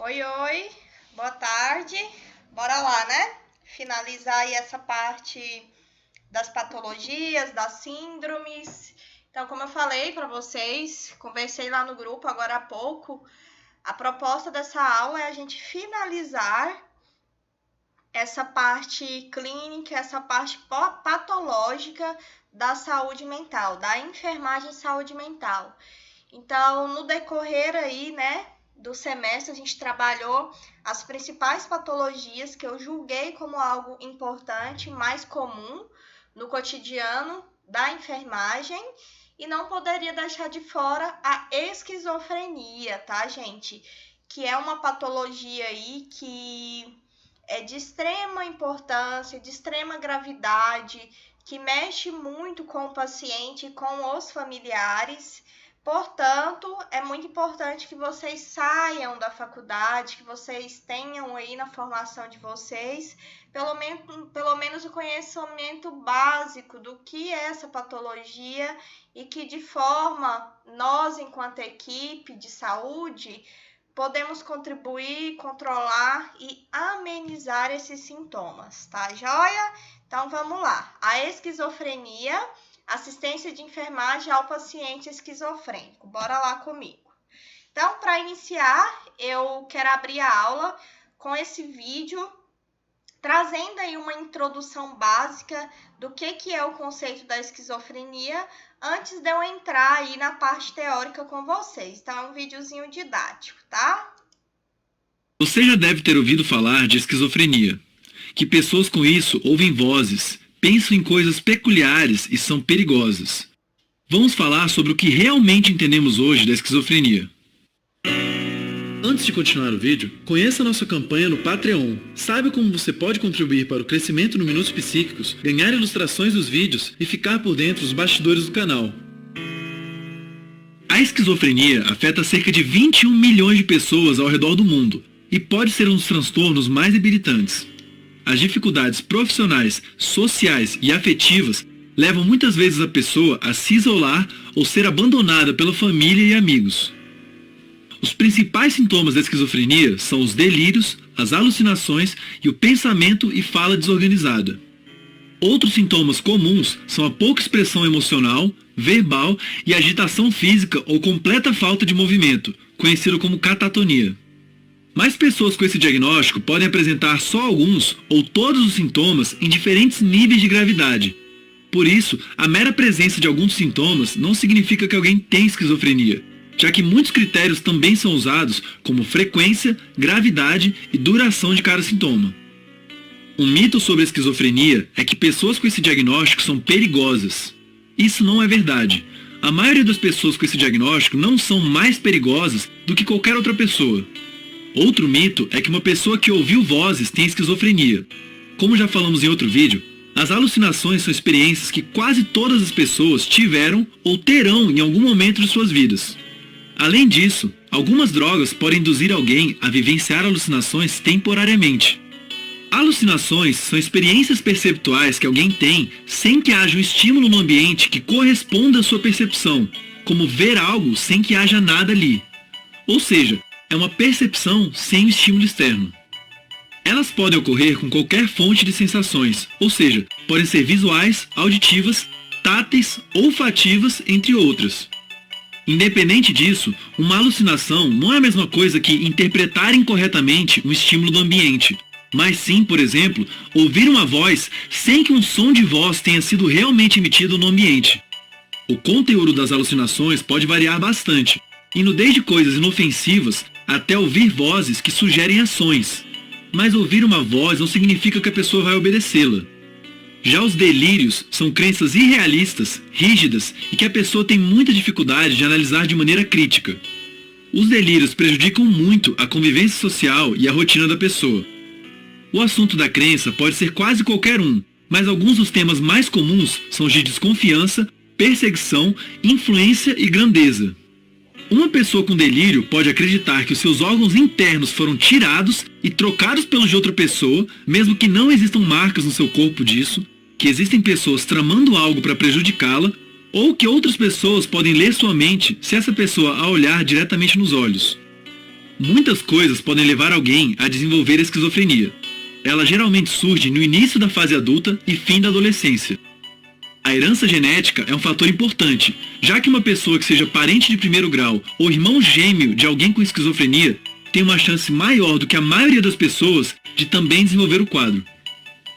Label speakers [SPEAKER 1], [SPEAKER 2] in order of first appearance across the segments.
[SPEAKER 1] Oi, oi, boa tarde. Bora lá, né? Finalizar aí essa parte das patologias, das síndromes. Então, como eu falei para vocês, conversei lá no grupo agora há pouco, a proposta dessa aula é a gente finalizar essa parte clínica, essa parte patológica da saúde mental, da enfermagem saúde mental. Então, no decorrer aí, né, do semestre, a gente trabalhou as principais patologias que eu julguei como algo importante, mais comum no cotidiano da enfermagem, e não poderia deixar de fora a esquizofrenia, tá, gente? Que é uma patologia aí que é de extrema importância, de extrema gravidade, que mexe muito com o paciente e com os familiares. Portanto, é muito importante que vocês saiam da faculdade, que vocês tenham aí na formação de vocês, pelo menos o conhecimento básico do que é essa patologia e que de forma, nós enquanto equipe de saúde, podemos contribuir, controlar e amenizar esses sintomas, tá joia? Então vamos lá. A esquizofrenia, assistência de enfermagem ao paciente esquizofrênico. Bora lá comigo. Então, para iniciar, eu quero abrir a aula com esse vídeo, trazendo aí uma introdução básica do que é o conceito da esquizofrenia, antes de eu entrar aí na parte teórica com vocês. Então, é um videozinho didático, tá?
[SPEAKER 2] Você já deve ter ouvido falar de esquizofrenia, que pessoas com isso ouvem vozes, pensam em coisas peculiares e são perigosas. Vamos falar sobre o que realmente entendemos hoje da esquizofrenia. Antes de continuar o vídeo, conheça a nossa campanha no Patreon. Saiba como você pode contribuir para o crescimento no Minutos Psíquicos, ganhar ilustrações dos vídeos e ficar por dentro dos bastidores do canal. A esquizofrenia afeta cerca de 21 milhões de pessoas ao redor do mundo e pode ser um dos transtornos mais debilitantes. As dificuldades profissionais, sociais e afetivas levam muitas vezes a pessoa a se isolar ou ser abandonada pela família e amigos. Os principais sintomas da esquizofrenia são os delírios, as alucinações e o pensamento e fala desorganizada. Outros sintomas comuns são a pouca expressão emocional, verbal e agitação física ou completa falta de movimento, conhecido como catatonia. Mas pessoas com esse diagnóstico podem apresentar só alguns ou todos os sintomas em diferentes níveis de gravidade. Por isso, a mera presença de alguns sintomas não significa que alguém tem esquizofrenia, já que muitos critérios também são usados, como frequência, gravidade e duração de cada sintoma. Um mito sobre a esquizofrenia é que pessoas com esse diagnóstico são perigosas. Isso não é verdade. A maioria das pessoas com esse diagnóstico não são mais perigosas do que qualquer outra pessoa. Outro mito é que uma pessoa que ouviu vozes tem esquizofrenia. Como já falamos em outro vídeo, as alucinações são experiências que quase todas as pessoas tiveram ou terão em algum momento de suas vidas. Além disso, algumas drogas podem induzir alguém a vivenciar alucinações temporariamente. Alucinações são experiências perceptuais que alguém tem sem que haja um estímulo no ambiente que corresponda à sua percepção, como ver algo sem que haja nada ali. Ou seja, é uma percepção sem o estímulo externo. Elas podem ocorrer com qualquer fonte de sensações, ou seja, podem ser visuais, auditivas, táteis, olfativas, entre outras. Independente disso, uma alucinação não é a mesma coisa que interpretar incorretamente um estímulo do ambiente, mas sim, por exemplo, ouvir uma voz sem que um som de voz tenha sido realmente emitido no ambiente. O conteúdo das alucinações pode variar bastante, indo desde coisas inofensivas até ouvir vozes que sugerem ações. Mas ouvir uma voz não significa que a pessoa vai obedecê-la. Já os delírios são crenças irrealistas, rígidas e que a pessoa tem muita dificuldade de analisar de maneira crítica. Os delírios prejudicam muito a convivência social e a rotina da pessoa. O assunto da crença pode ser quase qualquer um, mas alguns dos temas mais comuns são os de desconfiança, perseguição, influência e grandeza. Uma pessoa com delírio pode acreditar que os seus órgãos internos foram tirados e trocados pelos de outra pessoa, mesmo que não existam marcas no seu corpo disso, que existem pessoas tramando algo para prejudicá-la, ou que outras pessoas podem ler sua mente se essa pessoa a olhar diretamente nos olhos. Muitas coisas podem levar alguém a desenvolver esquizofrenia. Ela geralmente surge no início da fase adulta e fim da adolescência. A herança genética é um fator importante, já que uma pessoa que seja parente de primeiro grau ou irmão gêmeo de alguém com esquizofrenia tem uma chance maior do que a maioria das pessoas de também desenvolver o quadro.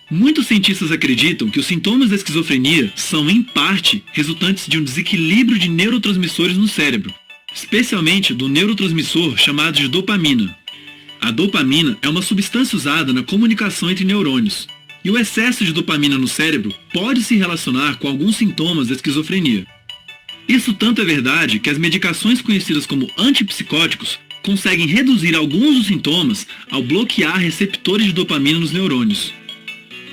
[SPEAKER 2] Muitos cientistas acreditam que os sintomas da esquizofrenia são, em parte, resultantes de um desequilíbrio de neurotransmissores no cérebro, especialmente do neurotransmissor chamado de dopamina. A dopamina é uma substância usada na comunicação entre neurônios, e o excesso de dopamina no cérebro pode se relacionar com alguns sintomas da esquizofrenia. Isso tanto é verdade que as medicações conhecidas como antipsicóticos conseguem reduzir alguns dos sintomas ao bloquear receptores de dopamina nos neurônios.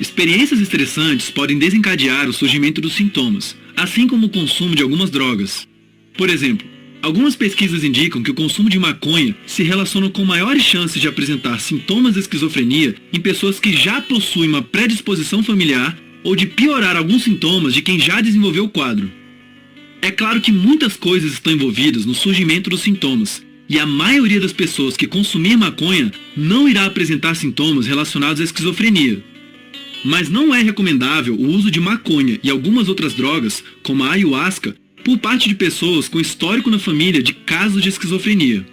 [SPEAKER 2] Experiências estressantes podem desencadear o surgimento dos sintomas, assim como o consumo de algumas drogas. Por exemplo, algumas pesquisas indicam que o consumo de maconha se relaciona com maiores chances de apresentar sintomas de esquizofrenia em pessoas que já possuem uma predisposição familiar ou de piorar alguns sintomas de quem já desenvolveu o quadro. É claro que muitas coisas estão envolvidas no surgimento dos sintomas, e a maioria das pessoas que consumir maconha não irá apresentar sintomas relacionados à esquizofrenia. Mas não é recomendável o uso de maconha e algumas outras drogas, como a ayahuasca, por parte de pessoas com histórico na família de casos de esquizofrenia.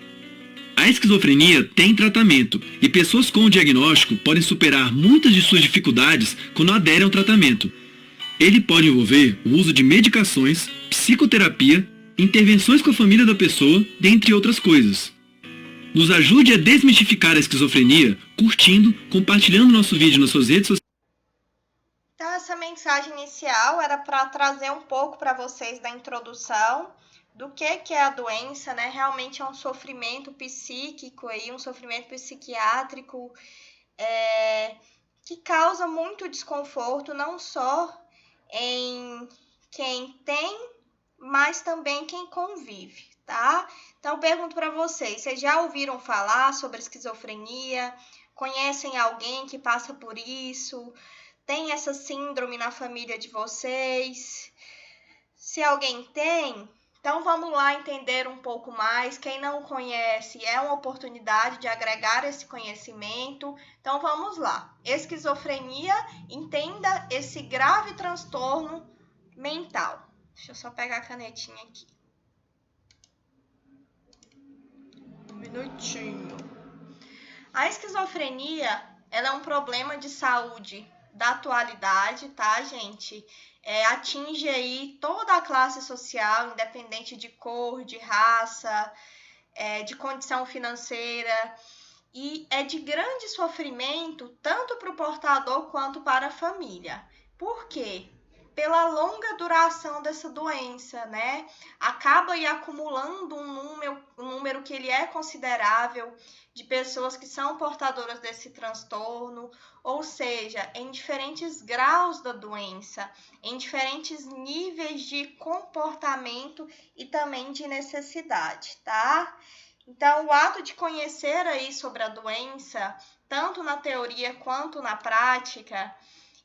[SPEAKER 2] A esquizofrenia tem tratamento, e pessoas com o diagnóstico podem superar muitas de suas dificuldades quando aderem ao tratamento. Ele pode envolver o uso de medicações, psicoterapia, intervenções com a família da pessoa, dentre outras coisas. Nos ajude a desmistificar a esquizofrenia, curtindo, compartilhando nosso vídeo nas suas redes sociais.
[SPEAKER 1] Então, essa mensagem inicial era para trazer um pouco para vocês da introdução do que é a doença, né? Realmente é um sofrimento psíquico, aí, um sofrimento psiquiátrico que causa muito desconforto, não só em quem tem, mas também quem convive, tá? Então, eu pergunto para vocês já ouviram falar sobre esquizofrenia? Conhecem alguém que passa por isso? Tem essa síndrome na família de vocês? Se alguém tem, então vamos lá entender um pouco mais. Quem não conhece, é uma oportunidade de agregar esse conhecimento. Então vamos lá. Esquizofrenia, entenda esse grave transtorno mental. Deixa eu só pegar a canetinha aqui. Um minutinho. A esquizofrenia, ela é um problema de saúde da atualidade, tá, gente? Atinge aí toda a classe social, independente de cor, de raça, de condição financeira, e é de grande sofrimento tanto para o portador quanto para a família. Por quê? Pela longa duração dessa doença, né? Acaba aí acumulando um número que ele é considerável de pessoas que são portadoras desse transtorno, ou seja, em diferentes graus da doença, em diferentes níveis de comportamento e também de necessidade, tá? Então, o ato de conhecer aí sobre a doença, tanto na teoria quanto na prática,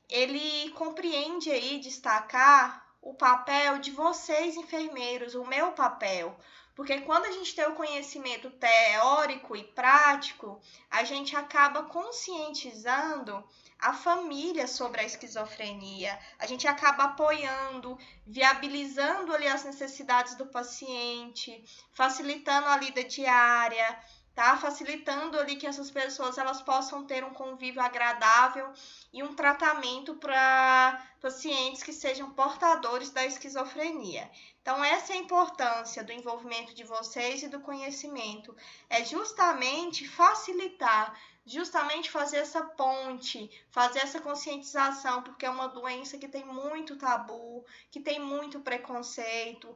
[SPEAKER 1] ele compreende aí destacar o papel de vocês, enfermeiros, o meu papel. Porque quando a gente tem o conhecimento teórico e prático, a gente acaba conscientizando a família sobre a esquizofrenia. A gente acaba apoiando, viabilizando ali as necessidades do paciente, facilitando a lida diária, tá? Facilitando ali que essas pessoas elas possam ter um convívio agradável e um tratamento para pacientes que sejam portadores da esquizofrenia. Então, essa é a importância do envolvimento de vocês e do conhecimento. É justamente facilitar, justamente fazer essa ponte, fazer essa conscientização, porque é uma doença que tem muito tabu, que tem muito preconceito.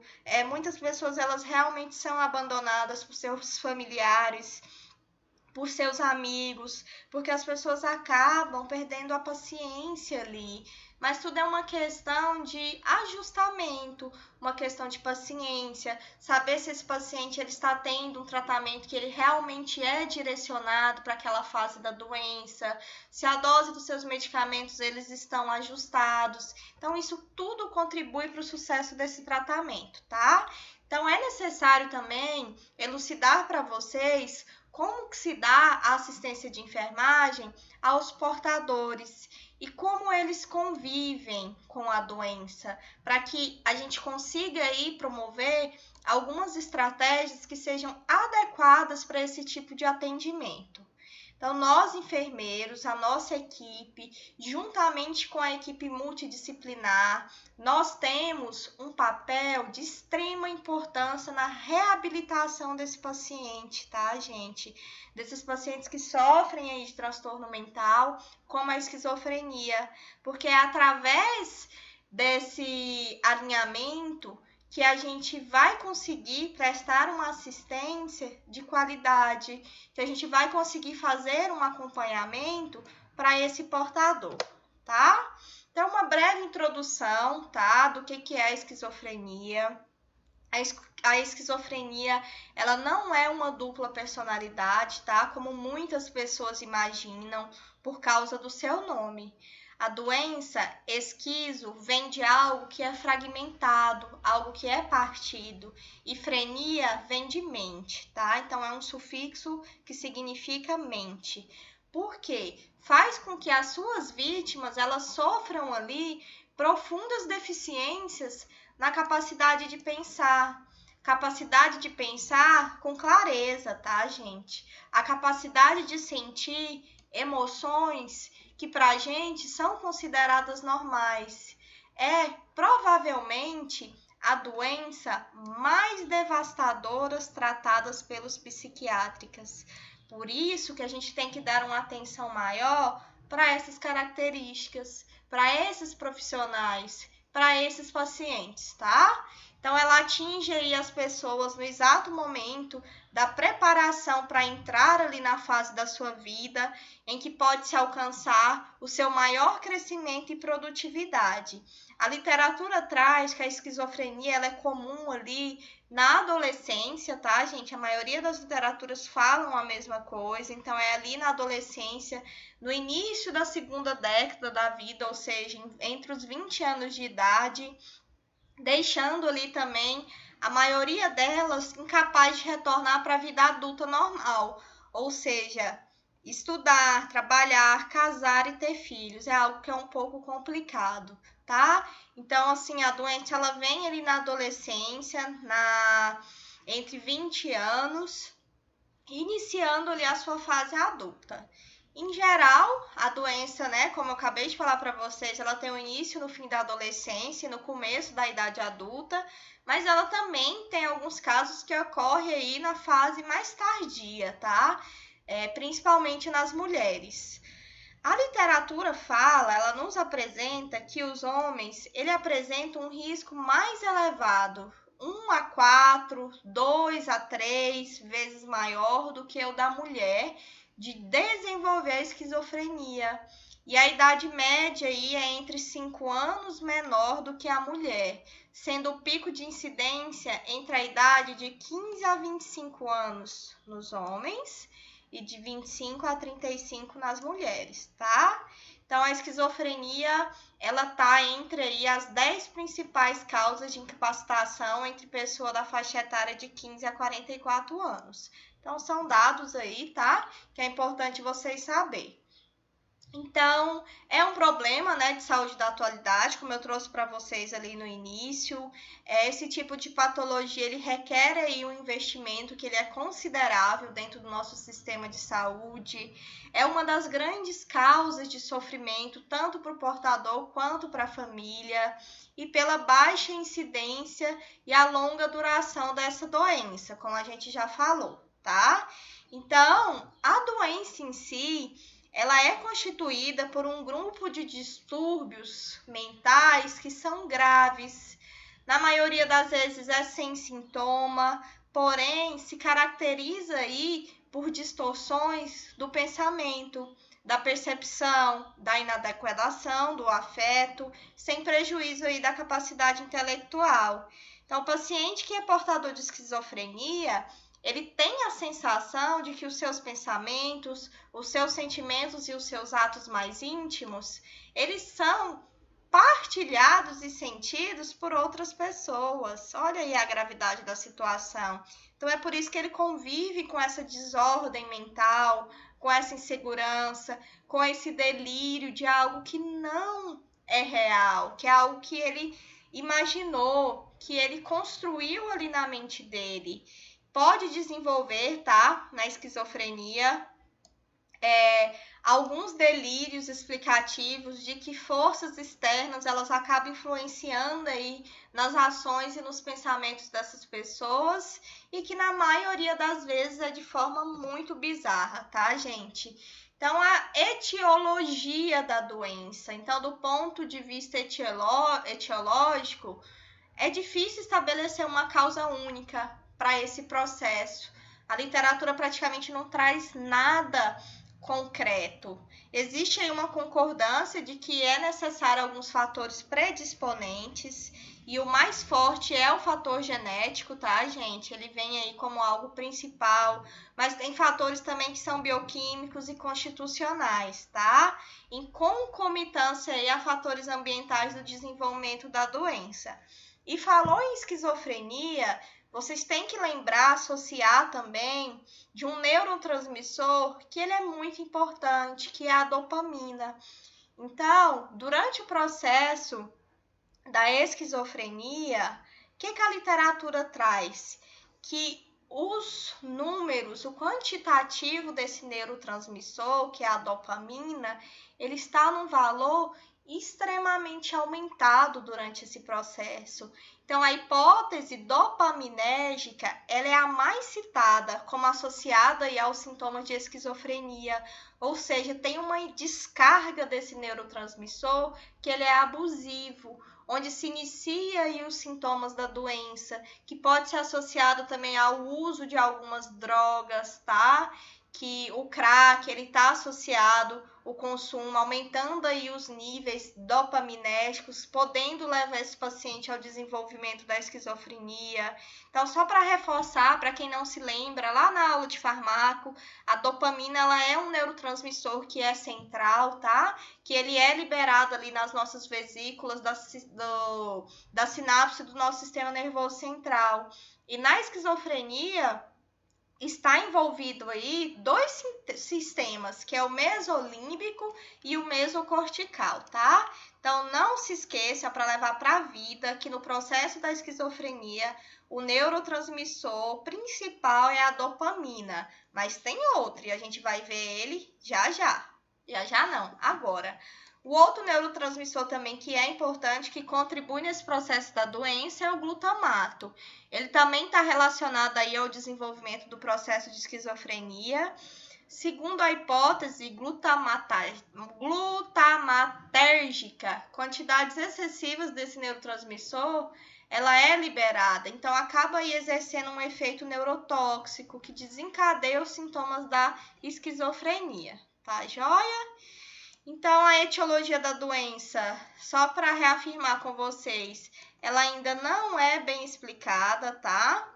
[SPEAKER 1] Muitas pessoas elas realmente são abandonadas por seus familiares, por seus amigos, porque as pessoas acabam perdendo a paciência ali. Mas tudo é uma questão de ajustamento, uma questão de paciência, saber se esse paciente ele está tendo um tratamento que ele realmente é direcionado para aquela fase da doença, se a dose dos seus medicamentos eles estão ajustados. Então, isso tudo contribui para o sucesso desse tratamento, tá? Então, é necessário também elucidar para vocês como que se dá a assistência de enfermagem aos portadores e como eles convivem com a doença, para que a gente consiga aí promover algumas estratégias que sejam adequadas para esse tipo de atendimento. Então, nós enfermeiros, a nossa equipe, juntamente com a equipe multidisciplinar, nós temos um papel de extrema importância na reabilitação desse paciente, tá, gente? Desses pacientes que sofrem aí de transtorno mental, como a esquizofrenia, porque é através desse alinhamento que a gente vai conseguir prestar uma assistência de qualidade, que a gente vai conseguir fazer um acompanhamento para esse portador, tá? Então, uma breve introdução, tá, do que é a esquizofrenia. A esquizofrenia, ela não é uma dupla personalidade, tá? Como muitas pessoas imaginam por causa do seu nome. A doença esquizo vem de algo que é fragmentado, algo que é partido, e frenia vem de mente, tá? Então é um sufixo que significa mente. Por quê? Faz com que as suas vítimas elas sofram ali profundas deficiências na capacidade de pensar com clareza, tá, gente? A capacidade de sentir emoções que para a gente são consideradas normais. É provavelmente a doença mais devastadora tratada pelos psiquiátricos. Por isso que a gente tem que dar uma atenção maior para essas características, para esses profissionais, para esses pacientes, tá? Então, ela atinge aí as pessoas no exato momento da preparação para entrar ali na fase da sua vida, em que pode-se alcançar o seu maior crescimento e produtividade. A literatura traz que a esquizofrenia ela é comum ali na adolescência, tá, gente? A maioria das literaturas falam a mesma coisa, então é ali na adolescência, no início da segunda década da vida, ou seja, entre os 20 anos de idade, deixando ali também a maioria delas incapaz de retornar para a vida adulta normal, ou seja, estudar, trabalhar, casar e ter filhos. É algo que é um pouco complicado, tá? Então, assim, a doença ela vem ali na adolescência, entre 20 anos, iniciando ali a sua fase adulta. Em geral, a doença, né, como eu acabei de falar para vocês, ela tem um início no fim da adolescência e no começo da idade adulta, mas ela também tem alguns casos que ocorrem aí na fase mais tardia, tá? Principalmente nas mulheres. A literatura ela nos apresenta que os homens, ele apresentam um risco mais elevado, 1 a 4, 2 a 3 vezes maior do que o da mulher, de desenvolver a esquizofrenia. E a idade média aí é entre 5 anos menor do que a mulher, sendo o pico de incidência entre a idade de 15 a 25 anos nos homens e de 25 a 35 nas mulheres, tá? Então, a esquizofrenia, ela tá entre aí as 10 principais causas de incapacitação entre pessoa da faixa etária de 15 a 44 anos. Então, são dados aí, tá? Que é importante vocês saberem. Então, é um problema, né, de saúde da atualidade, como eu trouxe para vocês ali no início. Esse tipo de patologia, ele requer aí um investimento que ele é considerável dentro do nosso sistema de saúde. É uma das grandes causas de sofrimento, tanto para o portador quanto para a família, e pela baixa incidência e a longa duração dessa doença, como a gente já falou, tá? Então, a doença em si, ela é constituída por um grupo de distúrbios mentais que são graves. Na maioria das vezes é sem sintoma, porém se caracteriza aí por distorções do pensamento, da percepção, da inadequação do afeto, sem prejuízo aí da capacidade intelectual. Então, o paciente que é portador de esquizofrenia, ele tem a sensação de que os seus pensamentos, os seus sentimentos e os seus atos mais íntimos, eles são partilhados e sentidos por outras pessoas. Olha aí a gravidade da situação. Então é por isso que ele convive com essa desordem mental, com essa insegurança, com esse delírio de algo que não é real, que é algo que ele imaginou, que ele construiu ali na mente dele. Pode desenvolver, tá? Na esquizofrenia, alguns delírios explicativos de que forças externas elas acabam influenciando aí nas ações e nos pensamentos dessas pessoas e que na maioria das vezes é de forma muito bizarra, tá, gente? Então, a etiologia da doença. Então, do ponto de vista etiológico, é difícil estabelecer uma causa única para esse processo. A literatura praticamente não traz nada concreto. Existe aí uma concordância de que é necessário alguns fatores predisponentes e o mais forte é o fator genético, tá, gente? Ele vem aí como algo principal, mas tem fatores também que são bioquímicos e constitucionais, tá? Em concomitância aí a fatores ambientais do desenvolvimento da doença. E falou em esquizofrenia, vocês têm que lembrar, associar também de um neurotransmissor que ele é muito importante, que é a dopamina. Então, durante o processo da esquizofrenia, o que a literatura traz? Que os números, o quantitativo desse neurotransmissor, que é a dopamina, ele está num valor extremamente aumentado durante esse processo. Então, a hipótese dopaminérgica, ela é a mais citada como associada aí aos sintomas de esquizofrenia, ou seja, tem uma descarga desse neurotransmissor que ele é abusivo, onde se inicia aí os sintomas da doença, que pode ser associado também ao uso de algumas drogas, tá? Que o crack, ele está associado o consumo, aumentando aí os níveis dopaminérgicos, podendo levar esse paciente ao desenvolvimento da esquizofrenia. Então, só para reforçar, para quem não se lembra, lá na aula de farmaco, a dopamina ela é um neurotransmissor que é central, tá? Que ele é liberado ali nas nossas vesículas da sinapse do nosso sistema nervoso central. E na esquizofrenia, está envolvido aí dois sistemas, que é o mesolímbico e o mesocortical, tá? Então, não se esqueça, para levar para a vida, que no processo da esquizofrenia, o neurotransmissor principal é a dopamina, mas tem outro, e a gente vai ver ele já já. Já não, agora. O outro neurotransmissor também que é importante, que contribui nesse processo da doença, é o glutamato. Ele também está relacionado aí ao desenvolvimento do processo de esquizofrenia. Segundo a hipótese glutamatérgica, quantidades excessivas desse neurotransmissor, ela é liberada, então acaba aí exercendo um efeito neurotóxico que desencadeia os sintomas da esquizofrenia, tá joia? Então, a etiologia da doença, só para reafirmar com vocês, ela ainda não é bem explicada, tá?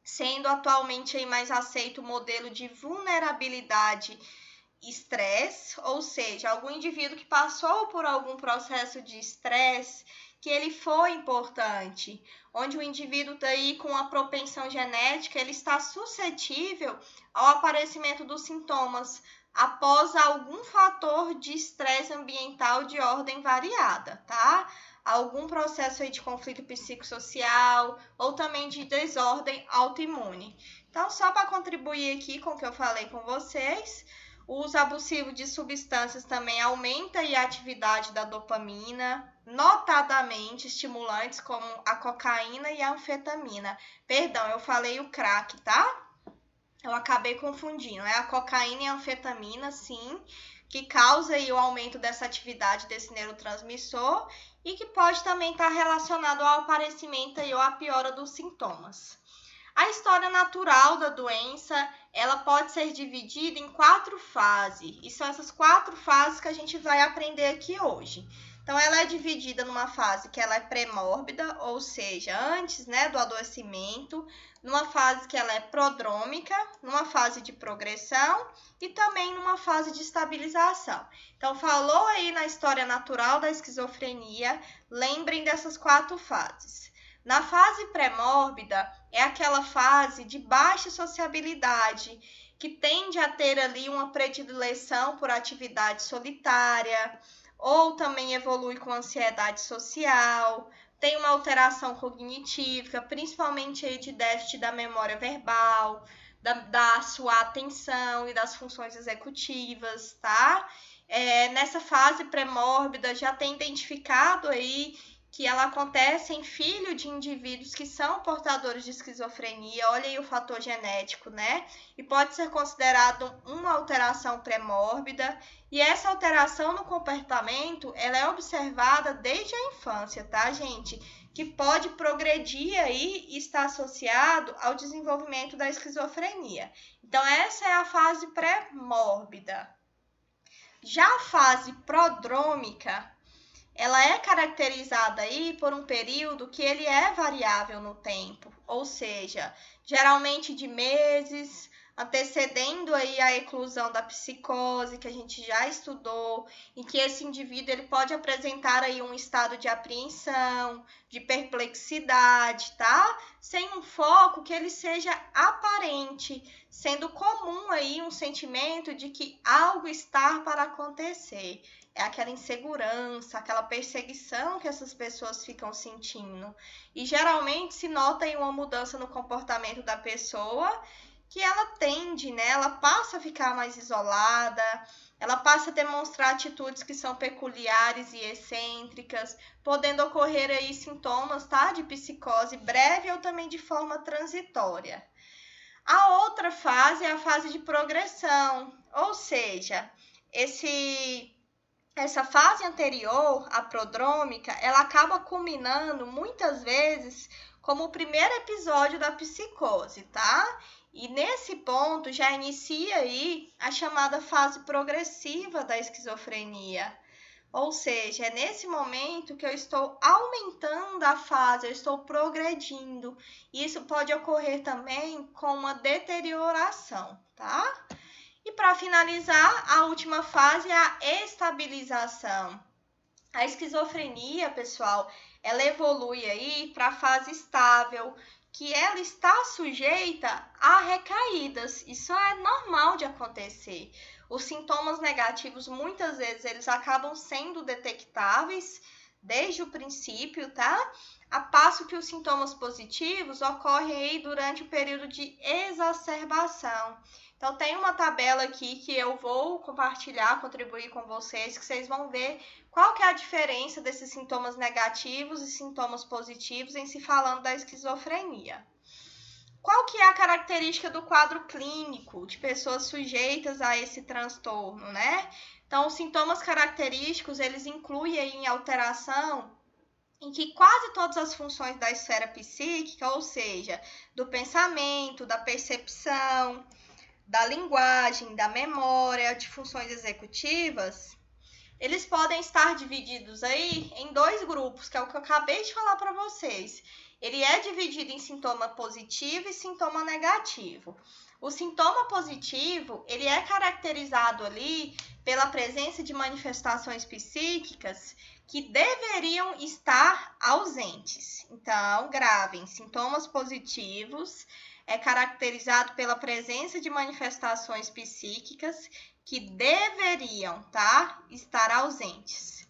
[SPEAKER 1] Sendo atualmente aí mais aceito o modelo de vulnerabilidade estresse, ou seja, algum indivíduo que passou por algum processo de estresse que ele foi importante, onde o indivíduo está aí com a propensão genética, ele está suscetível ao aparecimento dos sintomas após algum fator de estresse ambiental de ordem variada, tá? Algum processo aí de conflito psicossocial ou também de desordem autoimune. Então, só para contribuir aqui com o que eu falei com vocês, o uso abusivo de substâncias também aumenta a atividade da dopamina, notadamente estimulantes como a cocaína e a anfetamina. Perdão, eu falei o crack, tá? Eu acabei confundindo. É a cocaína e a anfetamina, sim, que causa aí o aumento dessa atividade desse neurotransmissor e que pode também estar relacionado ao aparecimento ou à piora dos sintomas. A história natural da doença, ela pode ser dividida em 4 fases. E são essas 4 fases que a gente vai aprender aqui hoje. Então, ela é dividida numa fase que ela é pré-mórbida, ou seja, antes, né, do adoecimento, numa fase que ela é prodrômica, numa fase de progressão e também numa fase de estabilização. Então, falou aí na história natural da esquizofrenia, lembrem dessas 4 fases. Na fase pré-mórbida, é aquela fase de baixa sociabilidade, que tende a ter ali uma predileção por atividade solitária, ou também evolui com ansiedade social, tem uma alteração cognitiva, principalmente aí de déficit da memória verbal, da sua atenção e das funções executivas, tá? Nessa fase pré-mórbida já tem identificado aí que ela acontece em filho de indivíduos que são portadores de esquizofrenia, olha aí o fator genético, né? E pode ser considerado uma alteração pré-mórbida, e essa alteração no comportamento, ela é observada desde a infância, tá, gente? Que pode progredir aí e estar associado ao desenvolvimento da esquizofrenia. Então, essa é a fase pré-mórbida. Já a fase prodrômica, ela é caracterizada aí por um período que ele é variável no tempo, ou seja, geralmente de meses, antecedendo aí a eclosão da psicose, que a gente já estudou, em que esse indivíduo ele pode apresentar aí um estado de apreensão, de perplexidade, tá? Sem um foco que ele seja aparente, sendo comum aí um sentimento de que algo está para acontecer. É aquela insegurança, aquela perseguição que essas pessoas ficam sentindo. E geralmente se nota aí uma mudança no comportamento da pessoa, que ela tende, né? Ela passa a ficar mais isolada, ela passa a demonstrar atitudes que são peculiares e excêntricas, podendo ocorrer aí sintomas, tá? De psicose breve ou também de forma transitória. A outra fase é a fase de progressão, ou seja, essa fase anterior, a prodrômica, ela acaba culminando muitas vezes como o primeiro episódio da psicose, tá? E nesse ponto já inicia aí a chamada fase progressiva da esquizofrenia. Ou seja, é nesse momento que eu estou aumentando a fase, eu estou progredindo. Isso pode ocorrer também com uma deterioração, tá? E para finalizar, a última fase é a estabilização. A esquizofrenia, pessoal, ela evolui aí para a fase estável, que ela está sujeita a recaídas. Isso é normal de acontecer. Os sintomas negativos, muitas vezes, eles acabam sendo detectáveis desde o princípio, tá? A passo que os sintomas positivos ocorrem aí durante o período de exacerbação. Então, tem uma tabela aqui que eu vou compartilhar, contribuir com vocês, que vocês vão ver qual que é a diferença desses sintomas negativos e sintomas positivos em se falando da esquizofrenia. Qual que é a característica do quadro clínico de pessoas sujeitas a esse transtorno, né? Então, os sintomas característicos, eles incluem aí alteração em que quase todas as funções da esfera psíquica, ou seja, do pensamento, da percepção, da linguagem, da memória, de funções executivas, eles podem estar divididos aí em 2 grupos, que é o que eu acabei de falar para vocês. Ele é dividido em sintoma positivo e sintoma negativo. O sintoma positivo, ele é caracterizado ali pela presença de manifestações psíquicas que deveriam estar ausentes. Então, gravem, sintomas positivos é caracterizado pela presença de manifestações psíquicas que deveriam, tá, estar ausentes.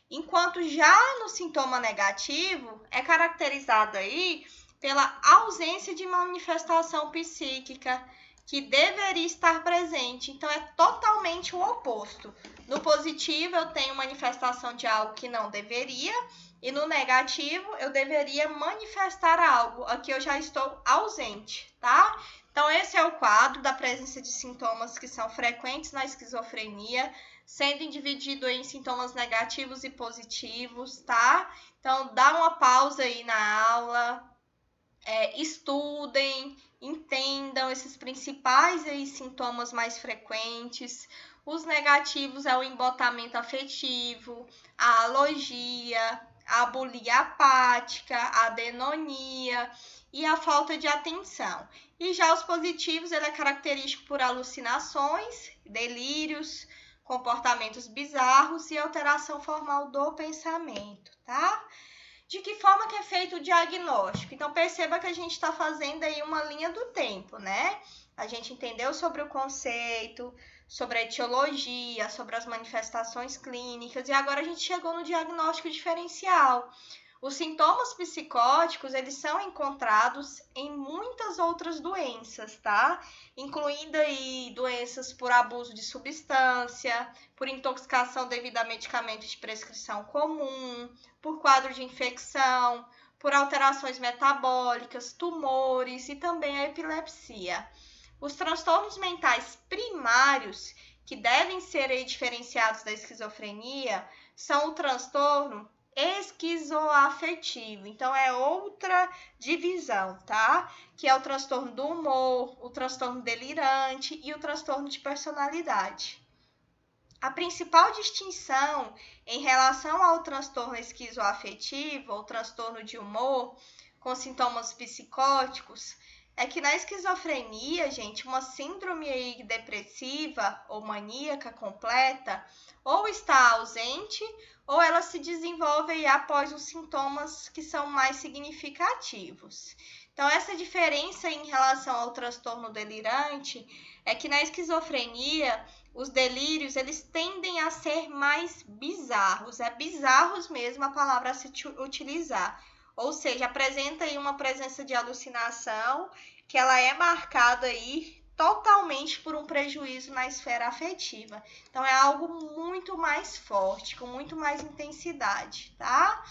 [SPEAKER 1] Enquanto já no sintoma negativo é caracterizado aí pela ausência de manifestação psíquica que deveria estar presente. Então é totalmente o oposto. No positivo eu tenho manifestação de algo que não deveria, e no negativo eu deveria manifestar algo. Aqui eu já estou ausente, tá? Então esse é o quadro da presença de sintomas que são frequentes na esquizofrenia, sendo dividido em sintomas negativos e positivos, tá? Então dá uma pausa aí na aula, estudem, entendam esses principais aí sintomas mais frequentes. Os negativos é o embotamento afetivo, a alogia, a bulia apática, a adenonia e a falta de atenção. E já os positivos, ele é característico por alucinações, delírios, comportamentos bizarros e alteração formal do pensamento, tá? De que forma que é feito o diagnóstico? Então, perceba que a gente está fazendo aí uma linha do tempo, né? A gente entendeu sobre o conceito, sobre a etiologia, sobre as manifestações clínicas, e agora a gente chegou no diagnóstico diferencial. Os sintomas psicóticos, eles são encontrados em muitas outras doenças, tá? Incluindo aí doenças por abuso de substância, por intoxicação devido a medicamento de prescrição comum, por quadro de infecção, por alterações metabólicas, tumores e também a epilepsia. Os transtornos mentais primários, que devem ser aí diferenciados da esquizofrenia, são o transtorno esquizoafetivo. Então, é outra divisão, tá? Que é o transtorno do humor, o transtorno delirante e o transtorno de personalidade. A principal distinção em relação ao transtorno esquizoafetivo ou transtorno de humor com sintomas psicóticos é que na esquizofrenia, gente, uma síndrome depressiva ou maníaca completa ou está ausente ou ela se desenvolve após os sintomas que são mais significativos. Então, essa diferença em relação ao transtorno delirante é que na esquizofrenia, os delírios, eles tendem a ser mais bizarros. É bizarros mesmo a palavra a se utilizar. Ou seja, apresenta aí uma presença de alucinação que ela é marcada aí totalmente por um prejuízo na esfera afetiva. Então, é algo muito mais forte, com muito mais intensidade, tá?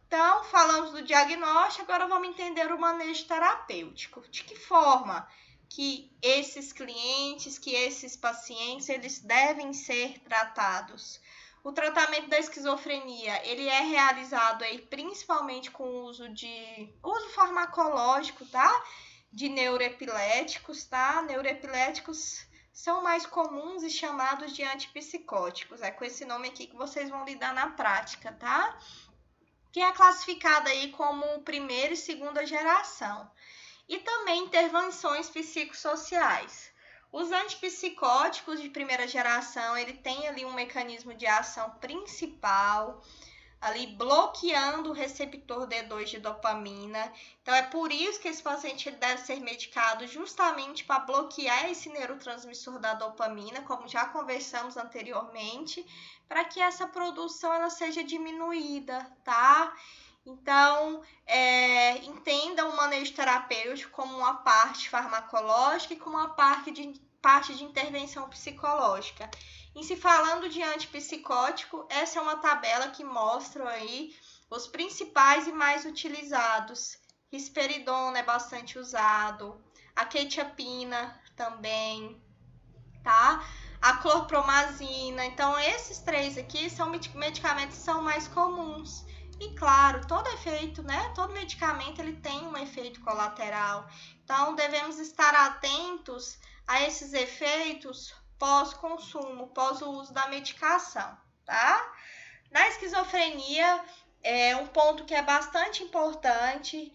[SPEAKER 1] Então, falamos do diagnóstico, agora vamos entender o manejo terapêutico. De que forma que esses clientes, que esses pacientes, eles devem ser tratados? O tratamento da esquizofrenia, ele é realizado aí principalmente com o uso farmacológico, tá? De neuroepiléticos, tá? Neuroepiléticos são mais comuns e chamados de antipsicóticos. É com esse nome aqui que vocês vão lidar na prática, tá? Que é classificada aí como primeira e segunda geração. E também intervenções psicossociais. Os antipsicóticos de primeira geração, ele tem ali um mecanismo de ação principal, ali bloqueando o receptor D2 de dopamina. Então, é por isso que esse paciente deve ser medicado justamente para bloquear esse neurotransmissor da dopamina, como já conversamos anteriormente, para que essa produção ela seja diminuída, tá? Então, entenda o manejo terapêutico como uma parte farmacológica e como uma parte de intervenção psicológica. Em se falando de antipsicótico, essa é uma tabela que mostra aí os principais e mais utilizados. Risperidona é bastante usado, a quetiapina também, tá? A clorpromazina. Então, esses três aqui são medicamentos que são mais comuns. E claro, todo efeito, né? Todo medicamento ele tem um efeito colateral. Então, devemos estar atentos a esses efeitos pós-consumo, pós-uso da medicação, tá? Na esquizofrenia, um ponto que é bastante importante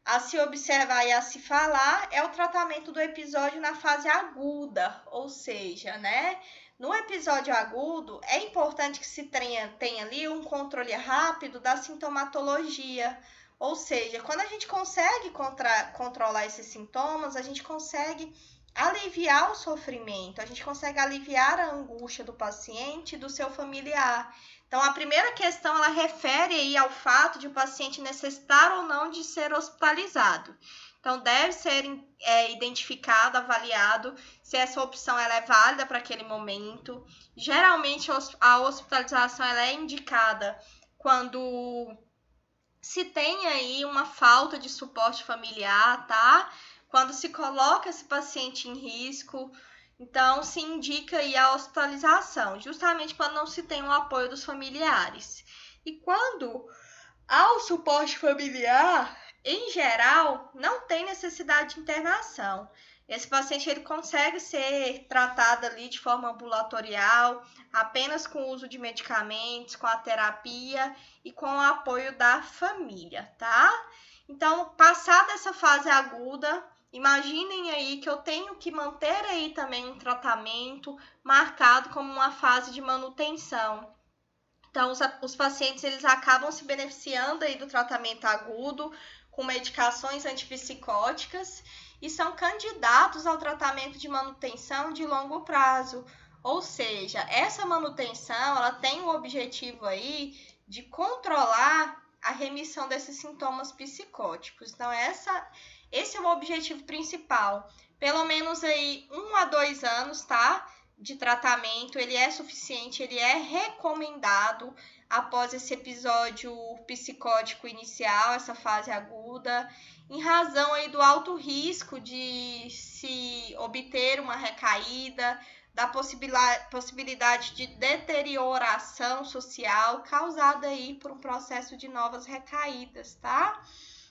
[SPEAKER 1] a se observar e a se falar é o tratamento do episódio na fase aguda, ou seja, né? No episódio agudo, é importante que se tenha ali um controle rápido da sintomatologia, ou seja, quando a gente consegue controlar esses sintomas, a gente consegue aliviar o sofrimento, a gente consegue aliviar a angústia do paciente e do seu familiar. Então, a primeira questão, ela refere aí ao fato de o paciente necessitar ou não de ser hospitalizado. Então, deve ser identificado, avaliado se essa opção ela é válida para aquele momento. Geralmente, a hospitalização ela é indicada quando se tem aí uma falta de suporte familiar, tá? Quando se coloca esse paciente em risco, então se indica aí a hospitalização, justamente quando não se tem o apoio dos familiares. E quando há o suporte familiar, em geral, não tem necessidade de internação. Esse paciente ele consegue ser tratado ali de forma ambulatorial, apenas com o uso de medicamentos, com a terapia e com o apoio da família, tá? Então, passada essa fase aguda, imaginem aí que eu tenho que manter aí também um tratamento marcado como uma fase de manutenção. Então, os pacientes eles acabam se beneficiando aí do tratamento agudo com medicações antipsicóticas e são candidatos ao tratamento de manutenção de longo prazo. Ou seja, essa manutenção ela tem o objetivo aí de controlar a remissão desses sintomas psicóticos. Então, esse é o objetivo principal. Pelo menos aí 1 a 2 anos, tá? De tratamento, ele é suficiente, ele é recomendado após esse episódio psicótico inicial, essa fase aguda, em razão aí do alto risco de se obter uma recaída, da possibilidade de deterioração social causada aí por um processo de novas recaídas, tá?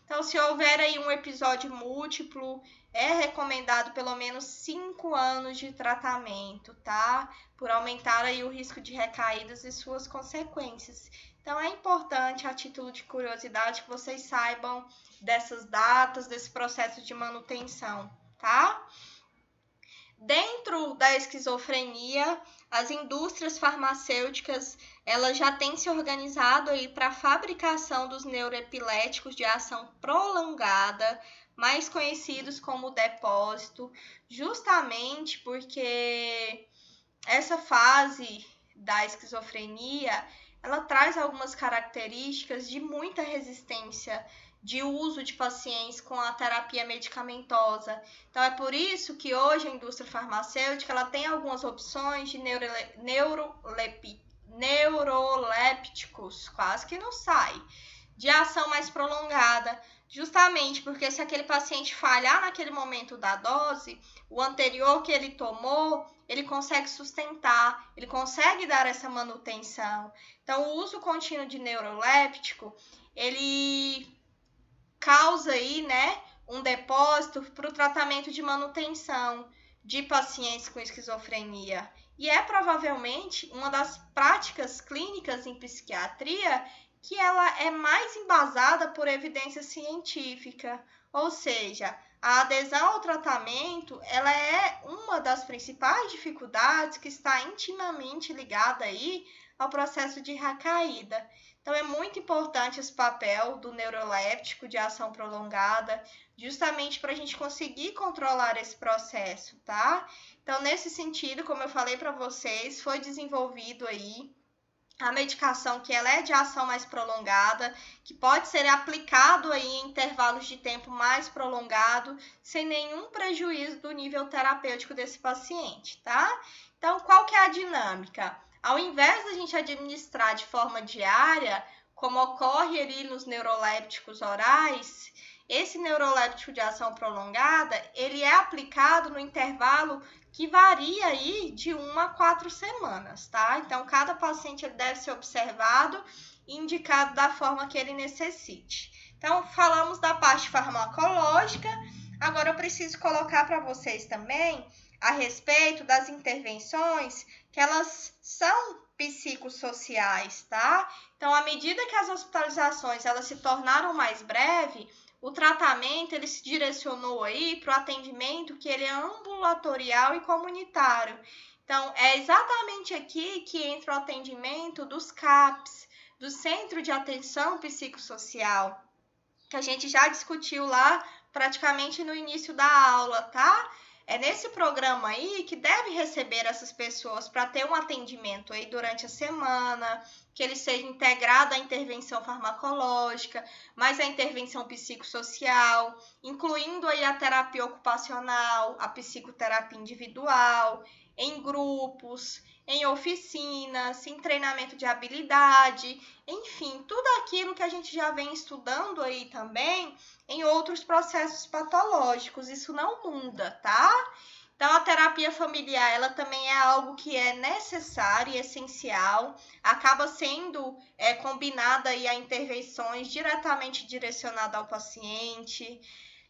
[SPEAKER 1] Então, se houver aí um episódio múltiplo, é recomendado pelo menos 5 anos de tratamento, tá? Por aumentar aí o risco de recaídas e suas consequências. Então, é importante, a título de curiosidade, que vocês saibam dessas datas, desse processo de manutenção, tá? Dentro da esquizofrenia, as indústrias farmacêuticas elas já têm se organizado aí para a fabricação dos neuroepiléticos de ação prolongada, mais conhecidos como depósito, justamente porque essa fase da esquizofrenia ela traz algumas características de muita resistência de uso de pacientes com a terapia medicamentosa. Então, é por isso que hoje a indústria farmacêutica ela tem algumas opções de neurolépticos, quase que não sai, de ação mais prolongada, justamente porque se aquele paciente falhar naquele momento da dose, o anterior que ele tomou, ele consegue sustentar, ele consegue dar essa manutenção. Então, o uso contínuo de neuroléptico, ele causa aí, né, um depósito para o tratamento de manutenção de pacientes com esquizofrenia. E é provavelmente uma das práticas clínicas em psiquiatria que ela é mais embasada por evidência científica, ou seja, a adesão ao tratamento ela é uma das principais dificuldades que está intimamente ligada aí ao processo de recaída. Então, é muito importante esse papel do neuroléptico de ação prolongada, justamente para a gente conseguir controlar esse processo, tá? Então, nesse sentido, como eu falei para vocês, foi desenvolvido aí a medicação que ela é de ação mais prolongada, que pode ser aplicado aí em intervalos de tempo mais prolongado, sem nenhum prejuízo do nível terapêutico desse paciente, tá? Então, qual que é a dinâmica? Ao invés da gente administrar de forma diária, como ocorre ali nos neurolépticos orais, esse neuroléptico de ação prolongada, ele é aplicado no intervalo que varia aí de 1 a 4 semanas, tá? Então, cada paciente ele deve ser observado e indicado da forma que ele necessite. Então, falamos da parte farmacológica, agora eu preciso colocar para vocês também a respeito das intervenções que elas são psicossociais, tá? Então, à medida que as hospitalizações elas se tornaram mais breves, o tratamento ele se direcionou aí para o atendimento que ele é ambulatorial e comunitário. Então, é exatamente aqui que entra o atendimento dos CAPs, do Centro de Atenção Psicossocial, que a gente já discutiu lá praticamente no início da aula, tá? É nesse programa aí que deve receber essas pessoas para ter um atendimento aí durante a semana, que ele seja integrado à intervenção farmacológica, mais a intervenção psicossocial, incluindo aí a terapia ocupacional, a psicoterapia individual, em grupos, em oficinas, em treinamento de habilidade, enfim, tudo aquilo que a gente já vem estudando aí também em outros processos patológicos, isso não muda, tá? Então, a terapia familiar, ela também é algo que é necessário e essencial, acaba sendo combinada aí a intervenções diretamente direcionadas ao paciente.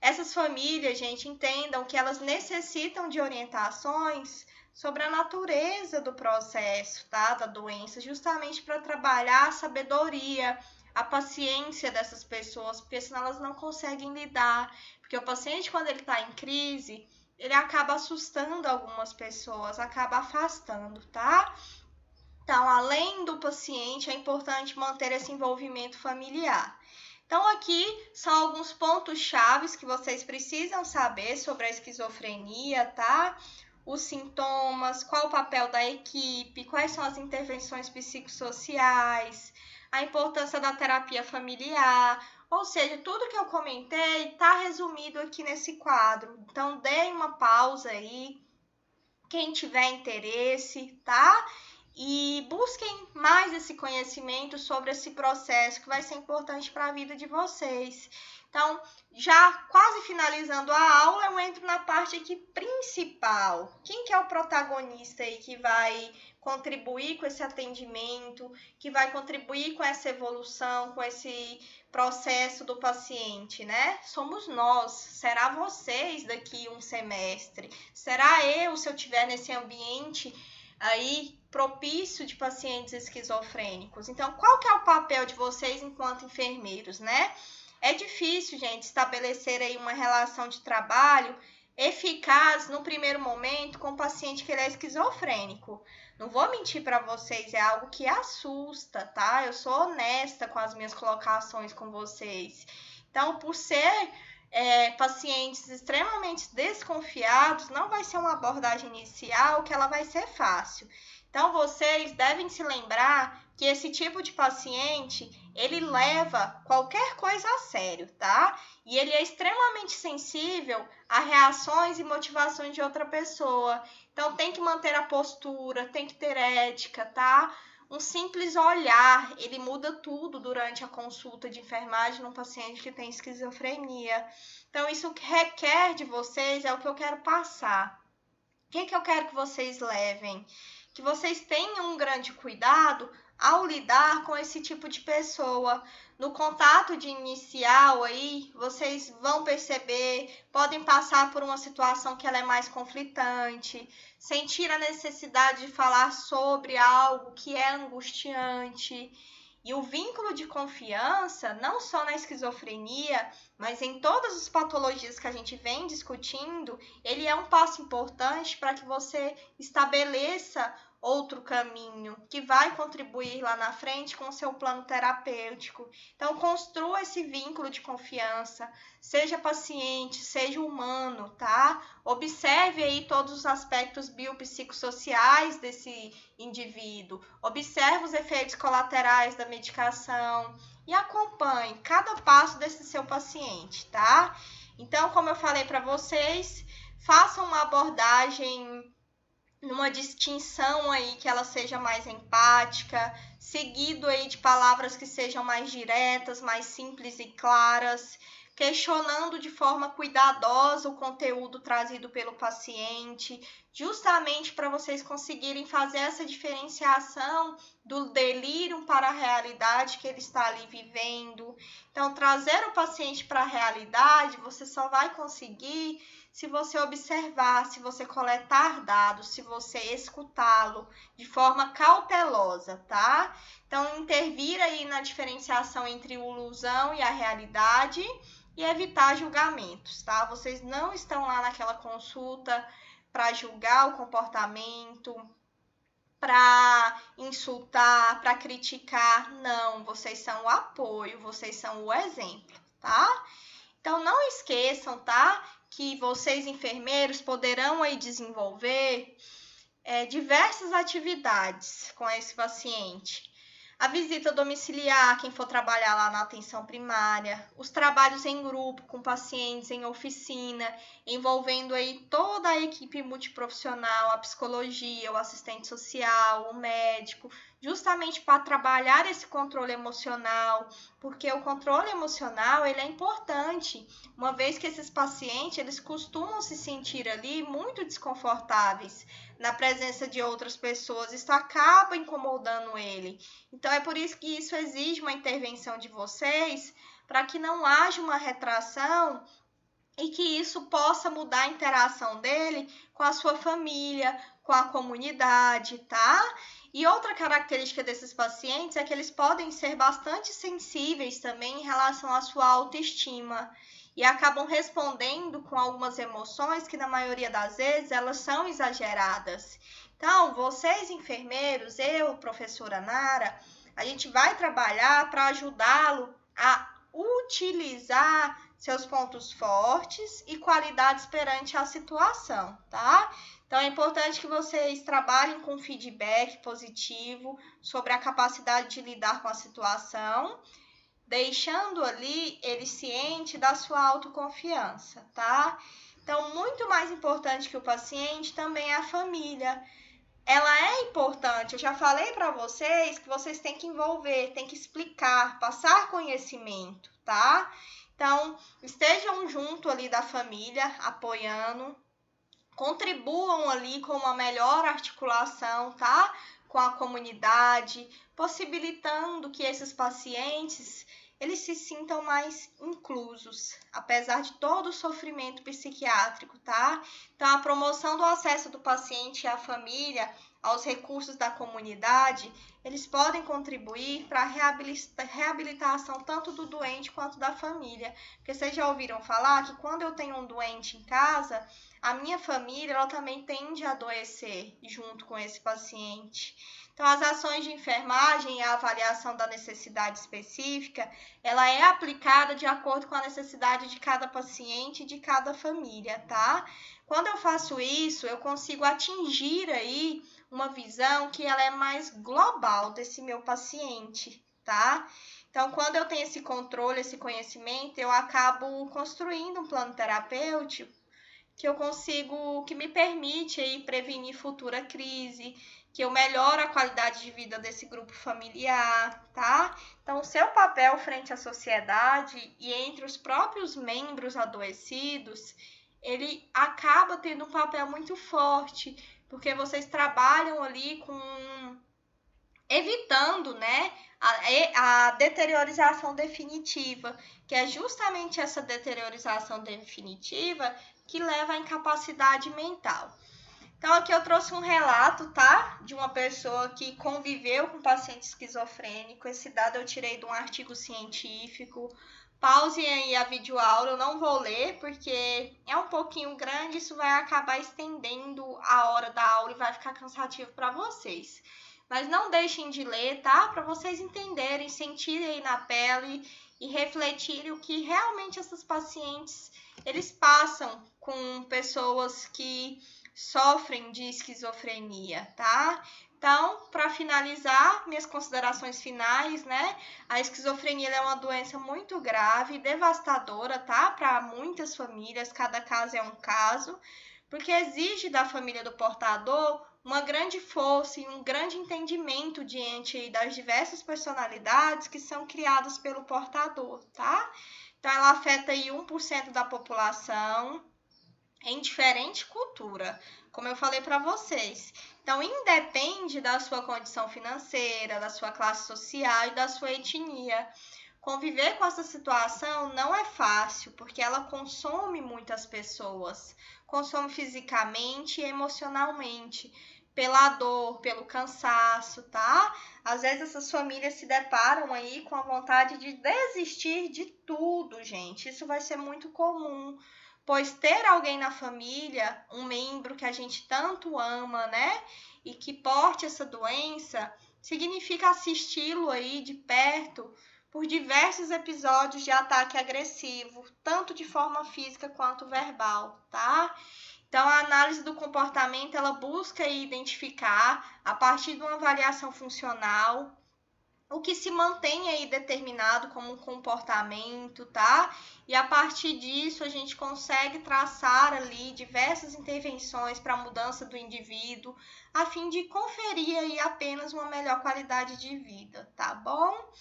[SPEAKER 1] Essas famílias, gente, entendam que elas necessitam de orientações sobre a natureza do processo, tá? Da doença, justamente para trabalhar a sabedoria, a paciência dessas pessoas, porque senão elas não conseguem lidar. Porque o paciente, quando ele está em crise, ele acaba assustando algumas pessoas, acaba afastando, tá? Então, além do paciente, é importante manter esse envolvimento familiar. Então, aqui são alguns pontos chaves que vocês precisam saber sobre a esquizofrenia, tá? Os sintomas, qual o papel da equipe, quais são as intervenções psicossociais, a importância da terapia familiar, ou seja, tudo que eu comentei está resumido aqui nesse quadro. Então, deem uma pausa aí, quem tiver interesse, tá? E busquem mais esse conhecimento sobre esse processo que vai ser importante para a vida de vocês. Então, já quase finalizando a aula, eu entro na parte aqui principal. Quem que é o protagonista aí que vai contribuir com esse atendimento, que vai contribuir com essa evolução, com esse processo do paciente, né? Somos nós, será vocês daqui um semestre, será eu se eu estiver nesse ambiente aí propício de pacientes esquizofrênicos. Então, qual que é o papel de vocês enquanto enfermeiros, né? É difícil, gente, estabelecer aí uma relação de trabalho eficaz no primeiro momento com o paciente que ele é esquizofrênico. Não vou mentir para vocês, é algo que assusta, tá? Eu sou honesta com as minhas colocações com vocês. Então, por ser pacientes extremamente desconfiados, não vai ser uma abordagem inicial que ela vai ser fácil. Então, vocês devem se lembrar que esse tipo de paciente, ele leva qualquer coisa a sério, tá? E ele é extremamente sensível a reações e motivações de outra pessoa. Então, tem que manter a postura, tem que ter ética, tá? Um simples olhar, ele muda tudo durante a consulta de enfermagem num paciente que tem esquizofrenia. Então, isso que requer de vocês é o que eu quero passar. O que eu quero que vocês levem? Que vocês tenham um grande cuidado ao lidar com esse tipo de pessoa. No contato de inicial aí, vocês vão perceber, podem passar por uma situação que ela é mais conflitante, sentir a necessidade de falar sobre algo que é angustiante. E o vínculo de confiança, não só na esquizofrenia, mas em todas as patologias que a gente vem discutindo, ele é um passo importante para que você estabeleça outro caminho que vai contribuir lá na frente com o seu plano terapêutico. Então, construa esse vínculo de confiança, seja paciente, seja humano, tá? Observe aí todos os aspectos biopsicossociais desse indivíduo, observe os efeitos colaterais da medicação e acompanhe cada passo desse seu paciente, tá? Então, como eu falei para vocês, façam uma abordagem numa distinção aí que ela seja mais empática, seguido aí de palavras que sejam mais diretas, mais simples e claras, questionando de forma cuidadosa o conteúdo trazido pelo paciente, justamente para vocês conseguirem fazer essa diferenciação do delírio para a realidade que ele está ali vivendo. Então, trazer o paciente para a realidade, você só vai conseguir se você observar, se você coletar dados, se você escutá-lo de forma cautelosa, tá? Então, intervir aí na diferenciação entre a ilusão e a realidade e evitar julgamentos, tá? Vocês não estão lá naquela consulta para julgar o comportamento, para insultar, para criticar, não. Vocês são o apoio, vocês são o exemplo, tá? Então, não esqueçam, tá? Que vocês, enfermeiros, poderão aí desenvolver diversas atividades com esse paciente. A visita domiciliar, quem for trabalhar lá na atenção primária, os trabalhos em grupo com pacientes em oficina, envolvendo aí toda a equipe multiprofissional, a psicologia, o assistente social, o médico, justamente para trabalhar esse controle emocional, porque o controle emocional ele é importante, uma vez que esses pacientes eles costumam se sentir ali muito desconfortáveis na presença de outras pessoas, isso acaba incomodando ele. Então é por isso que isso exige uma intervenção de vocês, para que não haja uma retração e que isso possa mudar a interação dele com a sua família, com a comunidade, tá? E outra característica desses pacientes é que eles podem ser bastante sensíveis também em relação à sua autoestima e acabam respondendo com algumas emoções que na maioria das vezes elas são exageradas. Então, vocês enfermeiros, eu, professora Nara, a gente vai trabalhar para ajudá-lo a utilizar seus pontos fortes e qualidades perante a situação, tá? Então é importante que vocês trabalhem com feedback positivo sobre a capacidade de lidar com a situação, deixando ali ele ciente da sua autoconfiança, tá? Então, muito mais importante que o paciente também é a família. Ela é importante, eu já falei para vocês que vocês têm que envolver, têm que explicar, passar conhecimento, tá? Então, estejam junto ali da família, apoiando, contribuam ali com uma melhor articulação, tá? Com a comunidade, possibilitando que esses pacientes eles se sintam mais inclusos, apesar de todo o sofrimento psiquiátrico, tá? Então, a promoção do acesso do paciente e à família aos recursos da comunidade, eles podem contribuir para a reabilitação tanto do doente quanto da família. Porque vocês já ouviram falar que quando eu tenho um doente em casa, a minha família ela também tende a adoecer junto com esse paciente. Então, as ações de enfermagem e a avaliação da necessidade específica, ela é aplicada de acordo com a necessidade de cada paciente e de cada família, tá? Quando eu faço isso, eu consigo atingir aí uma visão que ela é mais global desse meu paciente, tá? Então, quando eu tenho esse controle, esse conhecimento, eu acabo construindo um plano terapêutico que me permite aí prevenir futura crise, que eu melhoro a qualidade de vida desse grupo familiar, tá? Então, o seu papel frente à sociedade e entre os próprios membros adoecidos, ele acaba tendo um papel muito forte, porque vocês trabalham ali com evitando, né, a deteriorização definitiva, que é justamente essa deteriorização definitiva que leva à incapacidade mental. Então, aqui eu trouxe um relato, tá? De uma pessoa que conviveu com paciente esquizofrênico. Esse dado eu tirei de um artigo científico. Pausem aí a videoaula, eu não vou ler, porque é um pouquinho grande, isso vai acabar estendendo a hora da aula e vai ficar cansativo para vocês. Mas não deixem de ler, tá? Para vocês entenderem, sentirem aí na pele e refletirem o que realmente esses pacientes eles passam com pessoas que sofrem de esquizofrenia, tá? Então, para finalizar, minhas considerações finais, né? A esquizofrenia é uma doença muito grave, devastadora, tá? Para muitas famílias, cada caso é um caso, porque exige da família do portador uma grande força e um grande entendimento diante das diversas personalidades que são criadas pelo portador, tá? Então, ela afeta aí 1% da população em diferente cultura, como eu falei para vocês. Então, independe da sua condição financeira, da sua classe social e da sua etnia. Conviver com essa situação não é fácil, porque ela consome muitas pessoas, consome fisicamente e emocionalmente, pela dor, pelo cansaço, tá? Às vezes essas famílias se deparam aí com a vontade de desistir de tudo, gente. Isso vai ser muito comum, pois ter alguém na família, um membro que a gente tanto ama, né? E que porte essa doença, significa assisti-lo aí de perto por diversos episódios de ataque agressivo, tanto de forma física quanto verbal, tá? Então, a análise do comportamento, ela busca identificar, a partir de uma avaliação funcional, o que se mantém aí determinado como um comportamento, tá? E a partir disso a gente consegue traçar ali diversas intervenções para a mudança do indivíduo, a fim de conferir aí apenas uma melhor qualidade de vida, tá bom?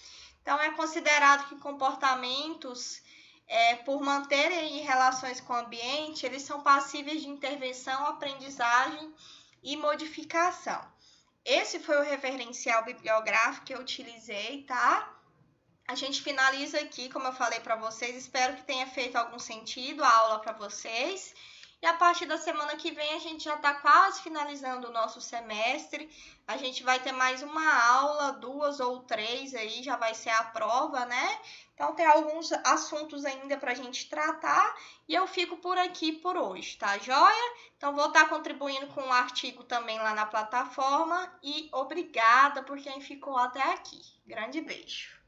[SPEAKER 1] Então é considerado que comportamentos, por manterem relações com o ambiente, eles são passíveis de intervenção, aprendizagem e modificação. Esse foi o referencial bibliográfico que eu utilizei, tá? A gente finaliza aqui, como eu falei para vocês. Espero que tenha feito algum sentido a aula para vocês. E a partir da semana que vem, a gente já está quase finalizando o nosso semestre. A gente vai ter mais uma aula, 2 ou 3 aí, já vai ser a prova, né? Então, tem alguns assuntos ainda para a gente tratar. E eu fico por aqui por hoje, tá joia? Então, vou estar contribuindo com um artigo também lá na plataforma. E obrigada por quem ficou até aqui. Grande beijo!